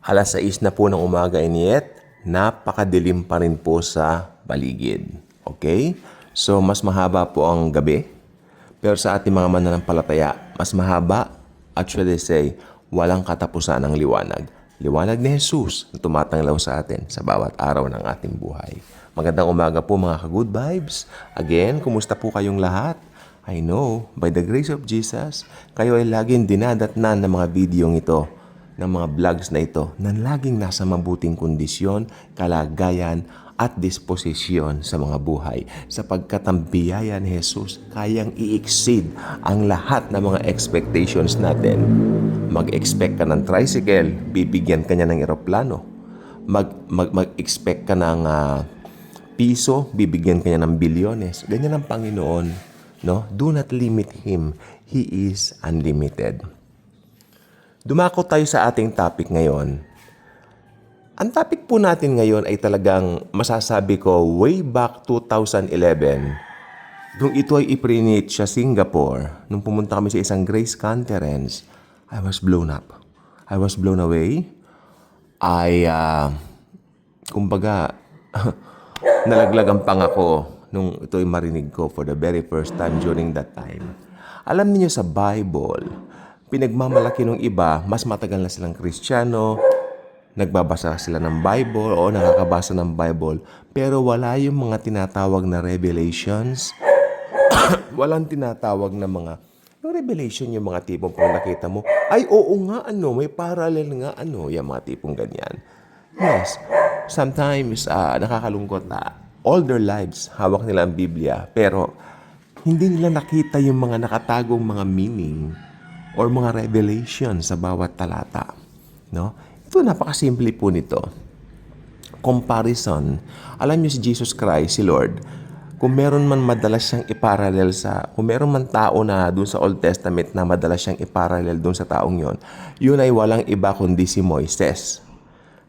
Alas 6 na po ng umaga iniyet, napakadilim pa rin po sa paligid. Okay? So, mas mahaba po ang gabi. Pero sa ating mga mananampalataya, mas mahaba, actually say, walang katapusan ang liwanag. Liwanag ni Jesus na tumatanglaw sa atin sa bawat araw ng ating buhay. Magandang umaga po mga ka-good vibes. Again, kumusta po kayong lahat? I know, by the grace of Jesus, kayo ay laging dinadatnan ng mga videong ito, ng mga vlogs na ito, na laging nasa mabuting kondisyon, kalagayan, at disposisyon sa mga buhay. Sapagkat ang biyaya ni Jesus kayang i-exceed ang lahat ng mga expectations natin. Mag-expect ka ng tricycle, bibigyan ka niya ng eroplano. Mag-expect ka ng piso, bibigyan ka niya ng bilyones. Ganyan ang Panginoon. No? Do not limit Him. He is unlimited. Dumako tayo sa ating topic ngayon. Ang topic po natin ngayon ay talagang masasabi ko way back 2011. Nung ito ay iprinit sa Singapore, nung pumunta kami sa isang Grace Conference, I was blown up. I was blown away. Kumbaga, nalaglag ang pangako nung ito ay marinig ko for the very first time during that time. Alam niyo sa Bible, pinagmamalaki ng iba, mas matagal na silang Kristiyano, nagbabasa sila ng Bible o nakakabasa ng Bible, pero wala yung mga tinatawag na revelations. Walang tinatawag na mga yung revelation, yung mga tipong pag nakita mo, ay oo nga may parallel nga yung mga tipong ganyan. Yes, sometimes nakakalungkot na all their lives hawak nila ang Biblia, pero hindi nila nakita yung mga nakatagong mga meaning or mga revelation sa bawat talata. No? Ito, napakasimple po nito. Comparison. Alam niyo si Jesus Christ, si Lord, kung meron man madalas siyang iparallel kung meron man tao na doon sa Old Testament na madalas siyang iparallel doon sa taong yon, yun ay walang iba kundi si Moises.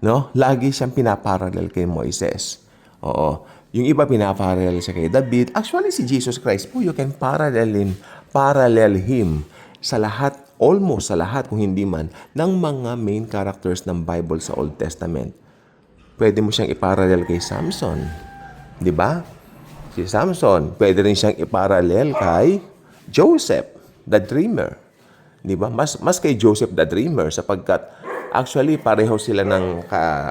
No? Lagi siyang pinaparallel kay Moises. Oo. Yung iba pinaparallel siya kay David. Actually, si Jesus Christ po, you can parallel him sa lahat, almost sa lahat, kung hindi man, ng mga main characters ng Bible sa Old Testament. Pwede mo siyang iparallel kay Samson. Di ba? Si Samson, pwede rin siyang iparallel kay Joseph, the dreamer. Di ba? Mas kay Joseph, the dreamer, sapagkat actually, pareho sila ng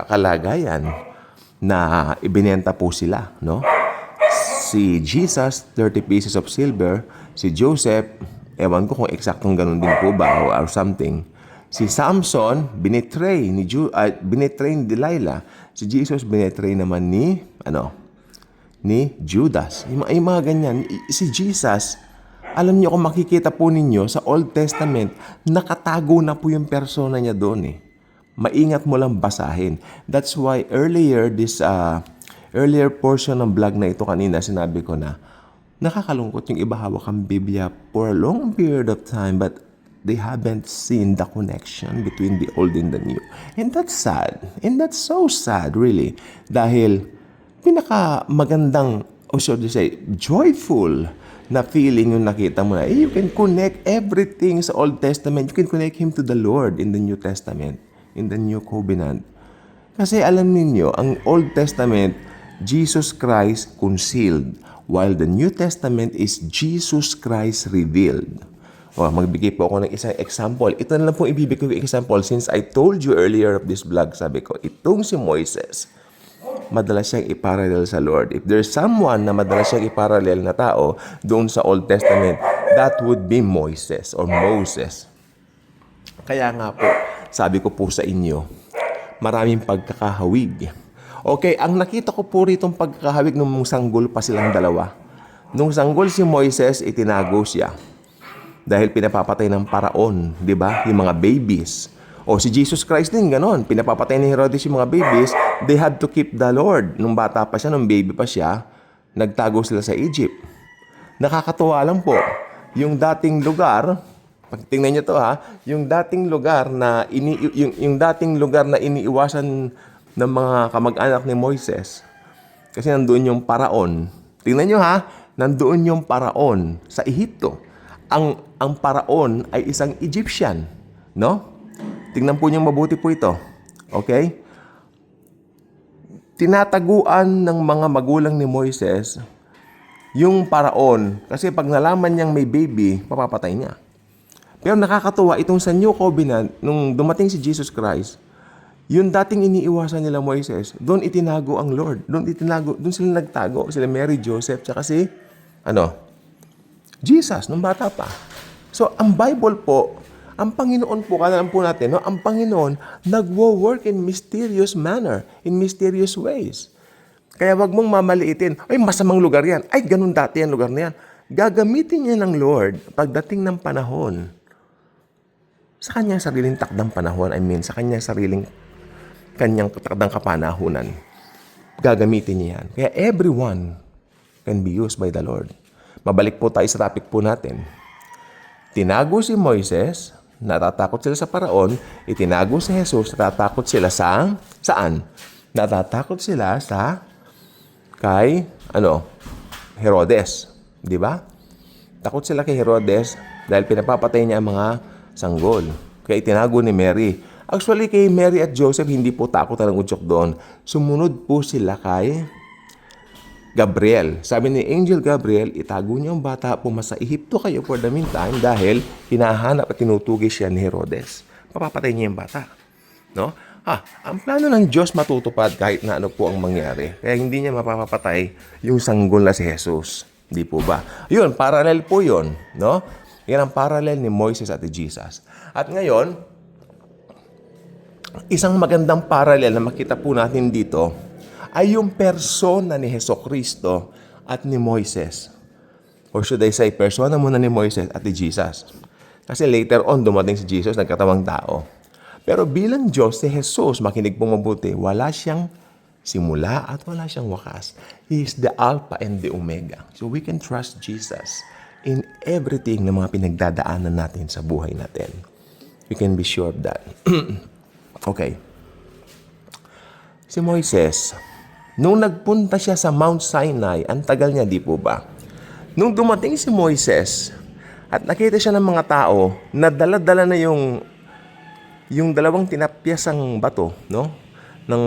kalagayan na ibinenta po sila, no? Si Jesus, 30 pieces of silver. Si Joseph, ewan ko kung eksaktong ganun din po ba or something. Si Samson, binetray ni Delilah. Si Jesus, binetray naman ni Judas. Yung mga ganyan. Si Jesus, alam niyo kung makikita po ninyo sa Old Testament, nakatago na po yung persona niya doon eh. Maingat mo lang basahin. That's why earlier portion ng vlog na ito kanina, sinabi ko na nakakalungkot yung iba hawak ang Biblia for a long period of time but they haven't seen the connection between the old and the new. And that's sad. And that's so sad, really. Dahil pinakamagandang, or should I say, joyful na feeling yung nakita mo na, you can connect everything sa Old Testament. You can connect Him to the Lord in the New Testament, in the New Covenant. Kasi alam niyo, ang Old Testament, Jesus Christ concealed, while the New Testament is Jesus Christ revealed. Magbigay po ako ng isang example. Ito na lang po ibibigay ko example since I told you earlier of this vlog, sabi ko, itong si Moises, madalas siyang iparallel sa Lord. If there's someone na madalas siyang iparallel na tao doon sa Old Testament, that would be Moises or Moses. Kaya nga po, sabi ko po sa inyo, maraming pagkakahawig. Okay, ang nakita ko po rito pagkakahawig nung sanggol pa silang dalawa. Nung sanggol si Moises, itinago siya. Dahil pinapapatay ng paraon, di ba? Yung mga babies. O si Jesus Christ din, ganon. Pinapapatay ni Herodes yung mga babies. They had to keep the Lord. Nung bata pa siya, nung baby pa siya, nagtago sila sa Egypt. Nakakatuwa lang po. Yung dating lugar, tingnan niyo to yung dating lugar na iniiwasan ng mga kamag-anak ni Moises. Kasi nandoon yung paraon. Tingnan niyo nandoon yung paraon sa Ehipto. Ang paraon ay isang Egyptian, no? Tingnan po niyo mabuti po ito. Okay? Tinataguan ng mga magulang ni Moises yung paraon. Kasi pag nalaman niyang may baby, papapatay niya. Pero nakakatuwa, itong sa New Covenant, nung dumating si Jesus Christ, yung dating iniiwasan nila Moises, doon itinago ang Lord. Doon sila nagtago. Sila Mary, Joseph, tsaka si, Jesus, nung bata pa. So, ang Bible po, ang Panginoon po, kailangan po natin, no? Ang Panginoon, nagwo-work in mysterious manner, in mysterious ways. Kaya wag mong mamaliitin, ay masamang lugar yan, ay ganun dati ang lugar na yan. Gagamitin niya ng Lord pagdating ng panahon. Sa kanyang sariling takdang panahon, sa kanyang takdang kapanahunan. Gagamitin niya yan. Kaya everyone can be used by the Lord. Mabalik po tayo sa topic po natin. Tinago si Moises, natatakot sila sa paraon. Itinago si Jesus, natatakot sila saan? Natatakot sila kay Herodes, di ba? Takot sila kay Herodes dahil pinapapatay niya ang mga sanggol. Kaya itinago ni Mary. Actually, kay Mary at Joseph, hindi po takot ang udyok doon. Sumunod po sila kay Gabriel. Sabi ni Angel Gabriel, itago niyo ang bata, pumasa Ehipto kayo for the meantime dahil hinahanap at tinutugis siya ni Herodes. Papapatay niya yung bata. No? Ang plano ng Diyos matutupad kahit na ano po ang mangyari. Kaya hindi niya mapapatay yung sanggol na si Jesus. Hindi po ba? Yun, parallel po yun. No? Yan ang parallel ni Moises at ni Jesus. At ngayon, isang magandang parallel na makita po natin dito ay yung persona ni Hesukristo at ni Moises. Or should I say, persona muna ni Moises at ni Jesus. Kasi later on, dumating si Jesus, nagkatawang tao. Pero bilang Diyos, si Jesus, makinig pong mabuti, wala siyang simula at wala siyang wakas. He is the Alpha and the Omega. So we can trust Jesus in everything na mga pinagdadaanan natin sa buhay natin. We can be sure of that. Okay. Si Moises, nung nagpunta siya sa Mount Sinai, ang tagal niya, di po ba? Nung dumating si Moises at nakita siya ng mga tao na dala-dala na yung dalawang tinapyasang bato, no? Ng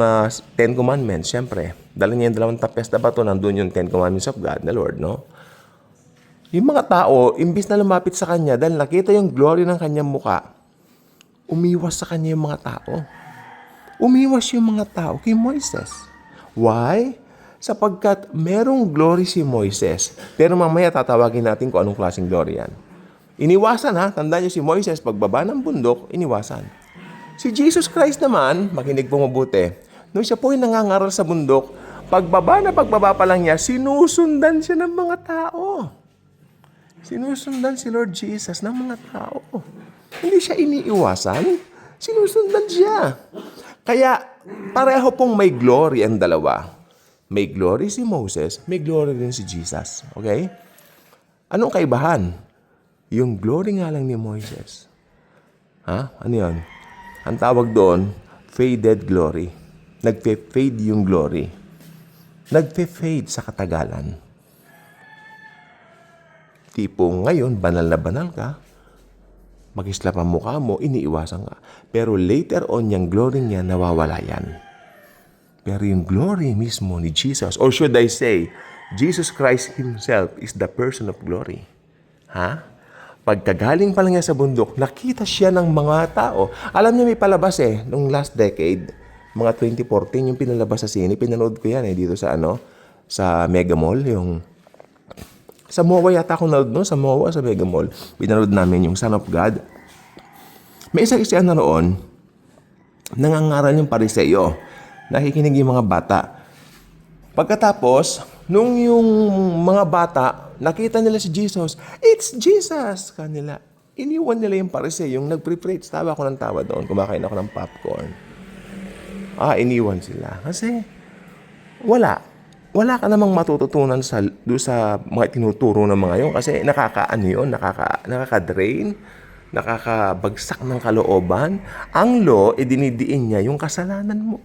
Ten Commandments, syempre. Dala niya yung dalawang tapyas na bato, nandun yung Ten Commandments of God, the Lord, no? Yung mga tao, imbis na lumapit sa kanya, dahil nakita yung glory ng kanyang muka, umiwas sa kanya yung mga tao. Umiwas yung mga tao kay Moises. Why? Sapagkat merong glory si Moises. Pero mamaya tatawagin natin kung anong klaseng glory yan. Iniwasan tandaan niyo si Moises, pagbaba ng bundok, iniwasan. Si Jesus Christ naman, makinig po mabuti, nung siya po ay nangangaral sa bundok, pagbaba pa lang niya, sinusundan siya ng mga tao. Sinusundan si Lord Jesus ng mga tao. Hindi siya iniiwasan, sinusundan siya. Kaya pareho pong may glory ang dalawa. May glory si Moses, may glory rin si Jesus. Okay? Anong kaibahan? Yung glory nga lang ni Moises. Ano yun? Ang tawag doon, faded glory. Nagfe-fade yung glory. Nagfe-fade sa katagalan. Tipo ngayon, banal na banal ka, mag-islap ang mukha mo, iniiwasan ka. Pero later on, yung glory niya, nawawala yan. Pero yung glory mismo ni Jesus, or should I say, Jesus Christ Himself is the person of glory. Pagkagaling pa lang niya sa bundok, nakita siya ng mga tao. Alam niya may palabas nung last decade, mga 2014, yung pinalabas sa sine, pinanood ko yan dito sa sa Mega Mall, sa MOA yata ako nanood sa MOA, sa Mega Mall. Pinanood namin yung Son of God. May isa na roon, nangangaral yung Pariseo. Nakikinig yung mga bata. Pagkatapos, nung yung mga bata, nakita nila si Jesus, it's Jesus! Kanila. Iniwan nila yung Pariseo, yung nag-preach. Tawa ako ng tawa doon, kumakain ako ng popcorn. Iniwan sila. Kasi, wala ka namang matututunan sa mga tinuturo ng mga yun. Kasi nakaka-drain, nakakabagsak ng kalooban. Ang law, dinidiin niya yung kasalanan mo.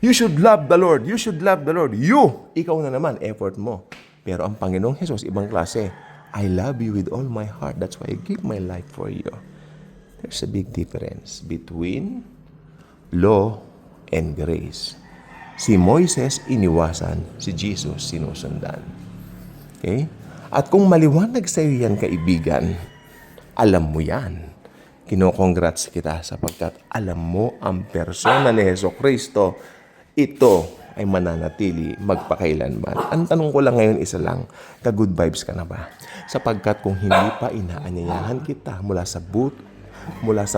You should love the Lord. You should love the Lord. Ikaw na naman, effort mo. Pero ang Panginoong Jesus, ibang klase. I love you with all my heart. That's why I give my life for you. There's a big difference between law and grace. Si Moises iniwasan, si Jesus sinusundan. Okay? At kung maliwanag sa iyo yan, kaibigan, alam mo yan. Kino-congrats kita sapagkat alam mo ang persona ni Jesucristo. Ito ay mananatili magpakailanman. Ang tanong ko lang ngayon isa lang, ka-good vibes ka na ba? Sapagkat kung hindi pa inaanyayahan kita mula sa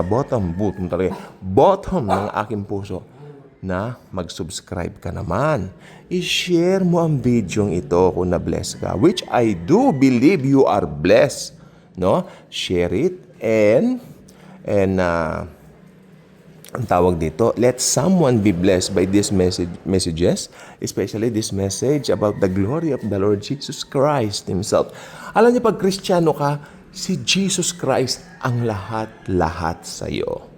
bottom ng aking puso, na mag-subscribe ka naman. I-share mo ang video ito kung na-bless ka, which I do believe you are blessed. No? Share it and ang tawag dito, let someone be blessed by these messages, especially this message about the glory of the Lord Jesus Christ Himself. Alam niyo, pag Kristiyano ka, si Jesus Christ ang lahat-lahat sa iyo.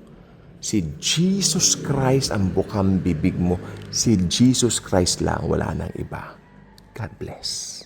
Si Jesus Christ ang bukang bibig mo. Si Jesus Christ lang, wala nang iba. God bless.